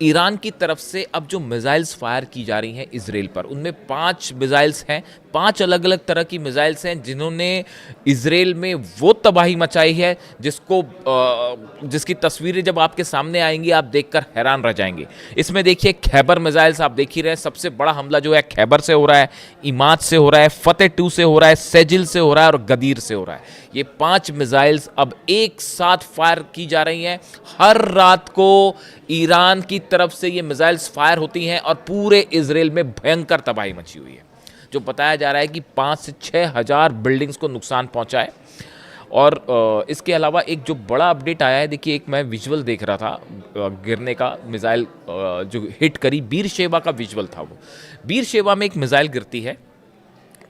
Iran की तरफ से अब जो मिसाइल्स फायर की जा रही हैं इसराइल पर, उनमें 5 मिसाइल्स हैं, 5 अलग अलग तरह की मिसाइल्स हैं जिन्होंने इसराइल में वो तबाही मचाई है जिसकी तस्वीरें जब आपके सामने आएंगी आप देखकर हैरान रह जाएंगे। इसमें देखिए खैबर मिसाइल्स आप देख ही रहे हैं, सबसे बड़ा हमला जो है खैबर से हो रहा है, इमाद से हो रहा है, फतेह 2 से हो रहा है, सेजिल से हो रहा है और गदीर से हो रहा है। ये 5 मिसाइल्स अब एक साथ फायर की जा रही हैं। हर रात को ईरान की तरफ से ये मिसाइल्स फायर होती हैं और पूरे इसराइल में भयंकर तबाही मची हुई है। जो बताया जा रहा है कि 5 से 6 हज़ार बिल्डिंग्स को नुकसान पहुंचा है। और इसके अलावा एक जो बड़ा अपडेट आया है, देखिए एक मैं विजुअल देख रहा था गिरने का, मिसाइल जो हिट करी बीरशेबा का विजुअल था। वो बीरशेबा में एक मिसाइल गिरती है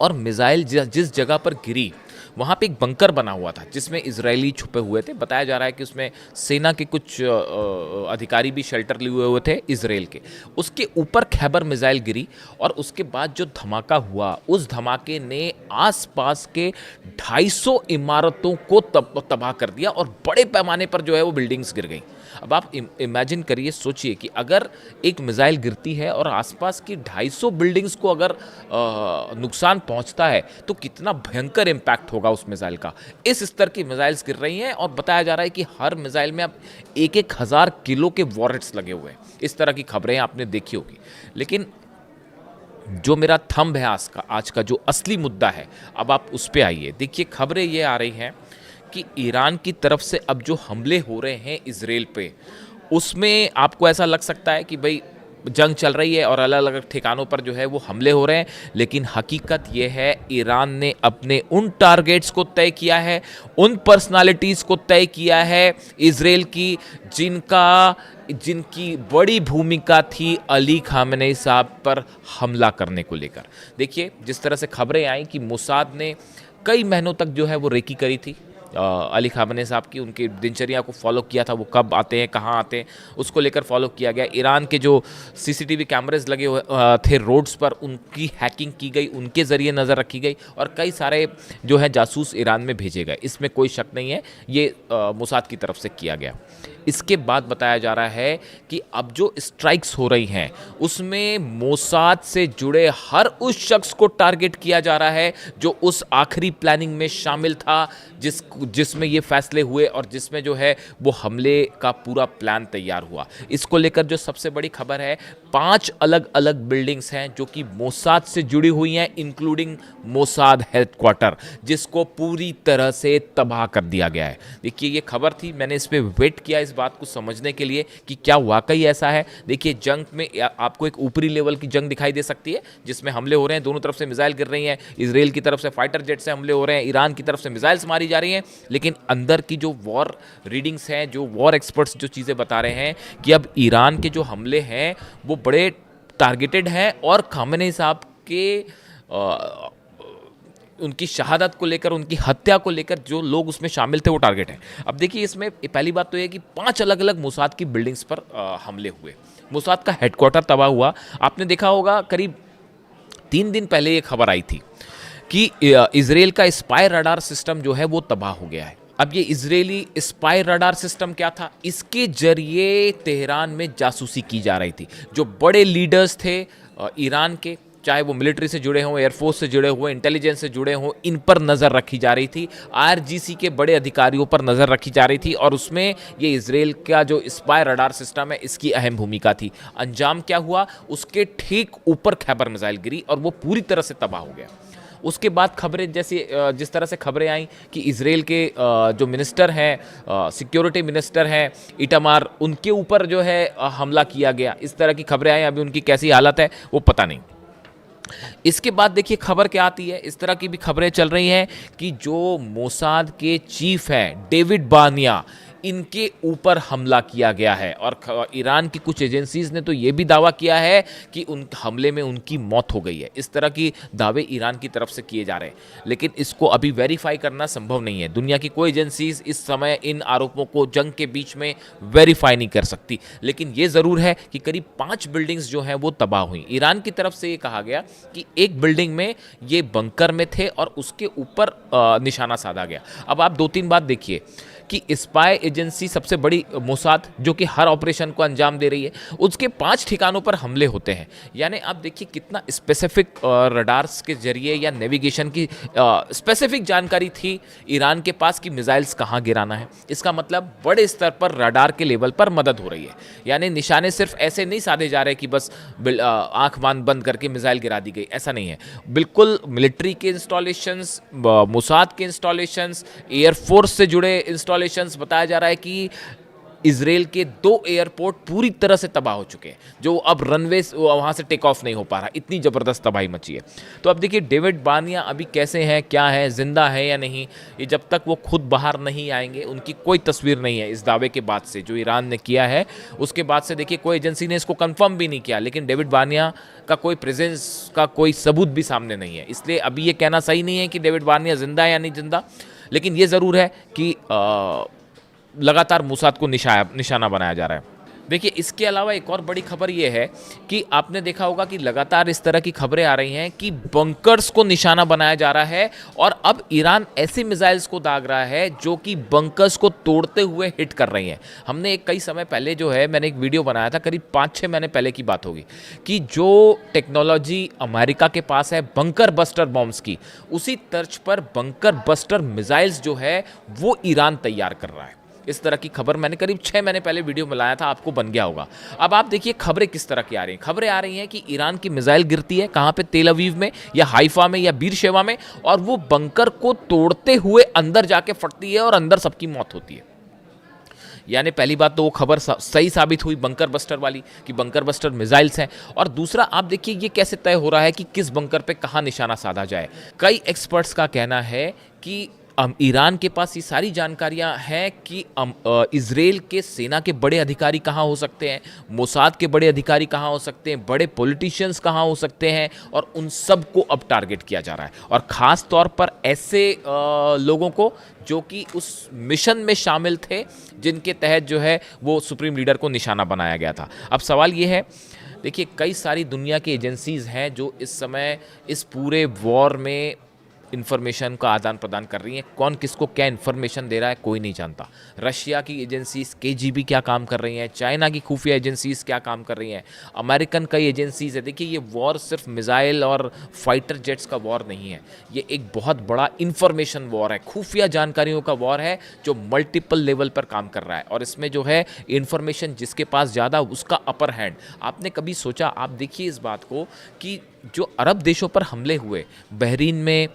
और मिसाइल जिस जगह पर गिरी वहाँ पे एक बंकर बना हुआ था जिसमें इजरायली छुपे हुए थे। बताया जा रहा है कि उसमें सेना के कुछ अधिकारी भी शेल्टर लिए हुए थे इसराइल के। उसके ऊपर खैबर मिसाइल गिरी और उसके बाद जो धमाका हुआ, उस धमाके ने आसपास के 250 इमारतों को तबाह कर दिया और बड़े पैमाने पर जो है वो बिल्डिंग्स गिर गई। अब आप इमेजिन करिए, सोचिए कि अगर एक मिसाइल गिरती है और आसपास की 250 बिल्डिंग्स को अगर नुकसान पहुंचता है तो कितना भयंकर इम्पैक्ट होगा उस मिसाइल का। इस स्तर की मिसाइल्स गिर रही हैं और बताया जा रहा है कि हर मिसाइल में अब 1,000 किलो के वॉरेट्स लगे हुए हैं। इस तरह की खबरें आपने देखी होगी। लेकिन जो मेरा थंब है आज का जो असली मुद्दा है, अब आप उस पर आइए। देखिए खबरें ये आ रही हैं कि ईरान की तरफ से अब जो हमले हो रहे हैं इसराइल पे, उसमें आपको ऐसा लग सकता है कि भाई जंग चल रही है और अलग अलग ठिकानों पर जो है वो हमले हो रहे हैं, लेकिन हकीकत ये है ईरान ने अपने उन टारगेट्स को तय किया है, उन पर्सनालिटीज़ को तय किया है इसराइल की जिनकी बड़ी भूमिका थी अली खामेनेई साहब पर हमला करने को लेकर। देखिए जिस तरह से खबरें आई कि मोसाद ने कई महीनों तक जो है वो रेकी करी थी अली खामेनेई साहब की, उनकी दिनचर्या को फॉलो किया था, वो कब आते हैं कहाँ आते हैं उसको लेकर फॉलो किया गया। ईरान के जो सीसीटीवी कैमरेज लगे हुए थे रोड्स पर, उनकी हैकिंग की गई, उनके ज़रिए नज़र रखी गई और कई सारे जो है जासूस ईरान में भेजे गए। इसमें कोई शक नहीं है, ये मोसाद की तरफ से किया गया। इसके बाद बताया जा रहा है कि अब जो स्ट्राइक्स हो रही हैं उसमें मोसाद से जुड़े हर उस शख्स को टारगेट किया जा रहा है जो उस आखिरी प्लानिंग में शामिल था जिसमें ये फैसले हुए और जिसमें जो है वो हमले का पूरा प्लान तैयार हुआ। इसको लेकर जो सबसे बड़ी खबर है, 5 अलग अलग बिल्डिंग्स हैं जो कि मोसाद से जुड़ी हुई हैं, इंक्लूडिंग मोसाद हेडक्वार्टर, जिसको पूरी तरह से तबाह कर दिया गया है। देखिए ये खबर थी, मैंने इस पर वेट किया इस बात को समझने के लिए कि क्या वाकई ऐसा है। देखिए जंग में आपको एक ऊपरी लेवल की जंग दिखाई दे सकती है जिसमें हमले हो रहे हैं, दोनों तरफ से मिसाइल गिर रही हैं, इसराइल की तरफ से फाइटर जेट से हमले हो रहे हैं, ईरान की तरफ से मिसाइल्स मारी जा रही हैं, लेकिन अंदर की जो वॉर रीडिंग्स हैं, जो वॉर एक्सपर्ट्स जो चीज़ें बता रहे हैं कि अब ईरान के जो हमले हैं वो बड़े टारगेटेड हैं और खामेनेई साहब के उनकी शहादत को लेकर, उनकी हत्या को लेकर जो लोग उसमें शामिल थे वो टारगेट हैं। अब देखिए इसमें पहली बात तो ये कि 5 अलग अलग मोसाद की बिल्डिंग्स पर हमले हुए, मोसाद का हेडक्वार्टर तबाह हुआ। आपने देखा होगा करीब 3 दिन पहले ये खबर आई थी कि इसराइल का स्पाई रडार सिस्टम जो है वो तबाह हो गया है। अब ये इजरायली स्पाई रडार सिस्टम क्या था? इसके जरिए तेहरान में जासूसी की जा रही थी। जो बड़े लीडर्स थे ईरान के, चाहे वो मिलिट्री से जुड़े हों, एयरफोर्स से जुड़े हुए, इंटेलिजेंस से जुड़े हों, इन पर नज़र रखी जा रही थी। आईआरजीसी के बड़े अधिकारियों पर नज़र रखी जा रही थी और उसमें ये इसराइल का जो स्पाई रडार सिस्टम है इसकी अहम भूमिका थी। अंजाम क्या हुआ? उसके ठीक ऊपर खैबर मिसाइल गिरी और वो पूरी तरह से तबाह हो गया। उसके बाद खबरें जिस तरह से खबरें आई कि इसराइल के जो मिनिस्टर हैं, सिक्योरिटी मिनिस्टर हैं इटामार, उनके ऊपर जो है हमला किया गया, इस तरह की खबरें आई। अभी उनकी कैसी हालत है वो पता नहीं। इसके बाद देखिए खबर क्या आती है, इस तरह की भी खबरें चल रही हैं कि जो मोसाद के चीफ हैं डेविड बानिया, इनके ऊपर हमला किया गया है और ईरान की कुछ एजेंसीज ने तो ये भी दावा किया है कि उन हमले में उनकी मौत हो गई है। इस तरह की दावे ईरान की तरफ से किए जा रहे हैं, लेकिन इसको अभी वेरीफाई करना संभव नहीं है। दुनिया की कोई एजेंसीज इस समय इन आरोपों को जंग के बीच में वेरीफाई नहीं कर सकती, लेकिन ये ज़रूर है कि करीब 5 बिल्डिंग्स जो हैं वो तबाह हुई। ईरान की तरफ से ये कहा गया कि एक बिल्डिंग में ये बंकर में थे और उसके ऊपर निशाना साधा गया। अब आप 2-3 बात देखिए कि स्पाई एजेंसी सबसे बड़ी मोसाद जो कि हर ऑपरेशन को अंजाम दे रही है, उसके 5 ठिकानों पर हमले होते हैं। यानी आप देखिए कितना स्पेसिफिक रडार्स के जरिए या नेविगेशन की स्पेसिफिक जानकारी थी ईरान के पास कि मिसाइल्स कहाँ गिराना है। इसका मतलब बड़े स्तर पर रडार के लेवल पर मदद हो रही है। यानी निशाने सिर्फ ऐसे नहीं साधे जा रहे कि बस आंख बंद करके मिसाइल गिरा दी गई, ऐसा नहीं है। बिल्कुल मिलिट्री के इंस्टॉलेशंस, मोसाद के इंस्टॉलेशंस, एयरफोर्स से जुड़े इंस्टॉलेशंस, बताया जा रहा है कि इजराइल के 2 एयरपोर्ट पूरी तरह से तबाह हो चुके हैं, जो अब रनवे वहाँ से टेक ऑफ नहीं हो पा रहा, इतनी ज़बरदस्त तबाही मची है। तो अब देखिए डेविड बानिया अभी कैसे हैं, क्या है, जिंदा है या नहीं, ये जब तक वो खुद बाहर नहीं आएंगे उनकी कोई तस्वीर नहीं है। इस दावे के बाद से जो ईरान ने किया है उसके बाद से देखिए कोई एजेंसी ने इसको कंफर्म भी नहीं किया, लेकिन डेविड बानिया का कोई प्रेजेंस का कोई सबूत भी सामने नहीं है। इसलिए अभी ये कहना सही नहीं है कि डेविड बानिया जिंदा है या नहीं जिंदा, लेकिन ये ज़रूर है कि लगातार मोसाद को निशाना बनाया जा रहा है। देखिए इसके अलावा एक और बड़ी खबर ये है कि आपने देखा होगा कि लगातार इस तरह की खबरें आ रही हैं कि बंकर्स को निशाना बनाया जा रहा है, और अब ईरान ऐसे मिसाइल्स को दाग रहा है जो कि बंकर्स को तोड़ते हुए हिट कर रही हैं। हमने एक कई समय पहले जो है मैंने एक वीडियो बनाया था, करीब 5-6 महीने पहले की बात होगी, कि जो टेक्नोलॉजी अमेरिका के पास है बंकर बस्टर बॉम्ब्स की, उसी तर्ज पर बंकर बस्टर मिसाइल्स जो है वो ईरान तैयार कर रहा है। इस तरह की खबर मैंने करीब 6 महीने पहले वीडियो में लाया था, आपको बन गया होगा। अब आप देखिए खबरें किस तरह की आ रही हैं। खबरें आ रही हैं कि ईरान की मिसाइल गिरती है कहाँ पे, तेल अवीव में या हाइफा में या बीरशेवा में, और वो बंकर को तोड़ते हुए अंदर जाके फटती है और अंदर सबकी मौत होती है। यानी पहली बात तो वो खबर सही साबित हुई बंकर बस्टर वाली, कि बंकर बस्टर मिसाइल्स हैं। और दूसरा आप देखिए ये कैसे तय हो रहा है कि किस बंकर पे कहाँ निशाना साधा जाए। कई एक्सपर्ट्स का कहना है कि ईरान के पास ये सारी जानकारियां हैं कि इजराइल के सेना के बड़े अधिकारी कहाँ हो सकते हैं, मोसाद के बड़े अधिकारी कहाँ हो सकते हैं, बड़े पॉलिटिशियंस कहाँ हो सकते हैं, और उन सब को अब टारगेट किया जा रहा है। और ख़ास तौर पर ऐसे लोगों को जो कि उस मिशन में शामिल थे जिनके तहत जो है वो सुप्रीम लीडर को निशाना बनाया गया था। अब सवाल ये है, देखिए कई सारी दुनिया की एजेंसीज़ हैं जो इस समय इस पूरे वॉर में इन्फॉर्मेशन का आदान प्रदान कर रही हैं। कौन किसको क्या इन्फॉर्मेशन दे रहा है कोई नहीं जानता। रशिया की एजेंसीज केजीबी क्या काम कर रही हैं, चाइना की खुफिया एजेंसीज क्या काम कर रही हैं, अमेरिकन कई एजेंसीज है। देखिए ये वॉर सिर्फ मिसाइल और फाइटर जेट्स का वॉर नहीं है, ये एक बहुत बड़ा इन्फॉर्मेशन वॉर है, खुफिया जानकारियों का वॉर है जो मल्टीपल लेवल पर काम कर रहा है। और इसमें जो है इन्फॉर्मेशन जिसके पास ज़्यादा उसका अपर हैंड। आपने कभी सोचा, आप देखिए इस बात को, कि जो अरब देशों पर हमले हुए, बहरीन में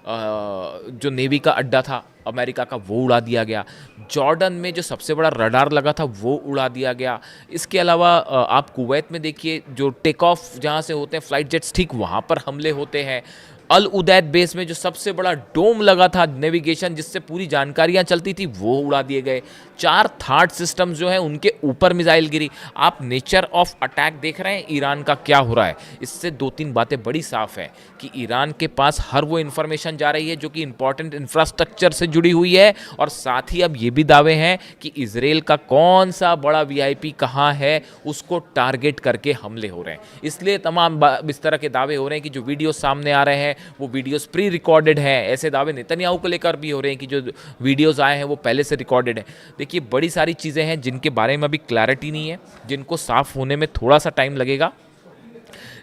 जो नेवी का अड्डा था अमेरिका का वो उड़ा दिया गया, जॉर्डन में जो सबसे बड़ा रडार लगा था वो उड़ा दिया गया। इसके अलावा आप कुवैत में देखिए जो टेक ऑफ जहाँ से होते हैं फ्लाइट जेट्स, ठीक वहाँ पर हमले होते हैं। अल उदैद बेस में जो सबसे बड़ा डोम लगा था नेविगेशन जिससे पूरी जानकारियाँ चलती थी वो उड़ा दिए गए। 4 थार्ड सिस्टम्स जो हैं उनके ऊपर मिसाइल गिरी। आप नेचर ऑफ अटैक देख रहे हैं ईरान का क्या हो रहा है। इससे 2-3 बातें बड़ी साफ है कि ईरान के पास हर वो इन्फॉर्मेशन जा रही है जो कि इंपॉर्टेंट इंफ्रास्ट्रक्चर से जुड़ी हुई है, और साथ ही अब ये भी दावे हैं कि इजराइल का कौन सा बड़ा वीआईपी कहाँ है उसको टारगेट करके हमले हो रहे हैं। इसलिए तमाम इस तरह के दावे हो रहे हैं कि जो वीडियो सामने आ रहे हैं वो वीडियोस प्री रिकॉर्डेड हैं। ऐसे दावे नेतन्याहू को लेकर भी हो रहे हैं कि जो वीडियोस आए हैं वो पहले से रिकॉर्डेड हैं। देखिए बड़ी सारी चीज़ें हैं जिनके बारे में अभी क्लैरिटी नहीं है, जिनको साफ होने में थोड़ा सा टाइम लगेगा।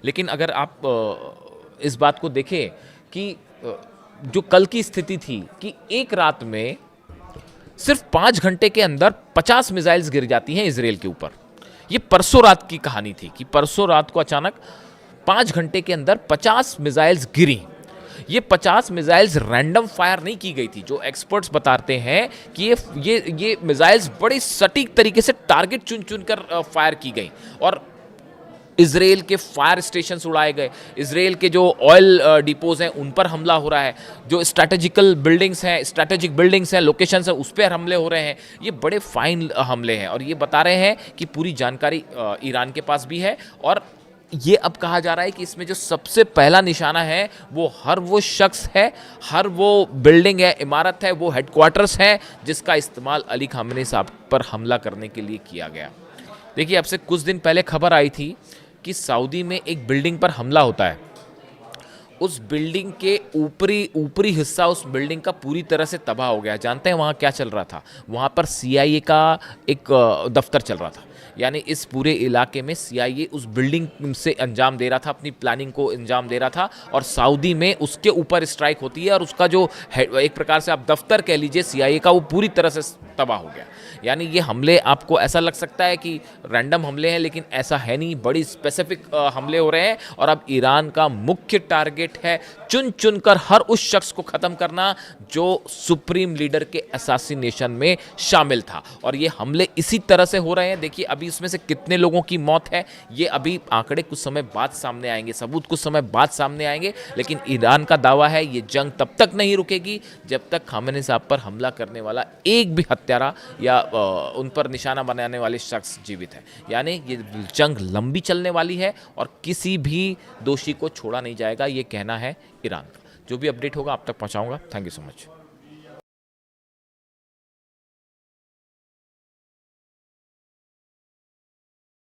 लेकिन अगर आप इस बात को देखें कि जो कल की स्थिति थी कि एक रात में सिर्फ 5 घंटे के अंदर 50 मिसाइल्स गिर जाती हैं इजराइल के ऊपर। ये परसों रात की कहानी थी कि परसों रात को अचानक 5 घंटे के अंदर 50 मिसाइल्स गिरी। ये 50 मिसाइल्स रैंडम फायर नहीं की गई थी। जो एक्सपर्ट्स बताते हैं कि ये मिसाइल्स बड़ी सटीक तरीके से टारगेट चुन कर फायर की गई, और इजराइल के फायर स्टेशन उड़ाए गए, इजराइल के जो ऑयल डिपोज हैं उन पर हमला हो रहा है, जो स्ट्रैटेजिक बिल्डिंग्स हैं, लोकेशंस हैं, उस पर हमले हो रहे हैं। ये बड़े फाइन हमले हैं, और ये बता रहे हैं कि पूरी जानकारी ईरान के पास भी है। और ये अब कहा जा रहा है कि इसमें जो सबसे पहला निशाना है वो हर वो शख्स है, हर वो बिल्डिंग है, इमारत है, वो हेडक्वार्टर्स है जिसका इस्तेमाल अली खामेनी साहब पर हमला करने के लिए किया गया। देखिए अब से कुछ दिन पहले खबर आई थी कि सऊदी में एक बिल्डिंग पर हमला होता है, उस बिल्डिंग के ऊपरी ऊपरी हिस्सा उस बिल्डिंग का पूरी तरह से तबाह हो गया। जानते हैं वहाँ क्या चल रहा था? वहाँ पर सीआईए का एक दफ्तर चल रहा था। यानी इस पूरे इलाके में सीआईए उस बिल्डिंग से अंजाम दे रहा था, अपनी प्लानिंग को अंजाम दे रहा था, और सऊदी में उसके ऊपर स्ट्राइक होती है और उसका जो एक प्रकार से आप दफ्तर कह लीजिए सीआईए का, वो पूरी तरह से तबाह हो गया। यानी ये हमले, आपको ऐसा लग सकता है कि रैंडम हमले हैं, लेकिन ऐसा है नहीं, बड़ी स्पेसिफिक हमले हो रहे हैं। और अब ईरान का मुख्य टारगेट है चुन चुन कर हर उस शख्स को ख़त्म करना जो सुप्रीम लीडर के असैसिनेशन में शामिल था। और ये हमले इसी तरह से हो रहे हैं। देखिए अभी इसमें से कितने लोगों की मौत है, ये अभी आंकड़े कुछ समय बाद सामने आएंगे, सबूत कुछ समय बाद सामने आएंगे। लेकिन ईरान का दावा है ये जंग तब तक नहीं रुकेगी जब तक खामेनी साहब पर हमला करने वाला एक भी हत्यारा या उन पर निशाना बनाने वाले शख्स जीवित है। यानी ये जंग लंबी चलने वाली है और किसी भी दोषी को छोड़ा नहीं जाएगा, ये कहना है ईरान का। जो भी अपडेट होगा आप तक पहुंचाऊंगा। Thank you so much.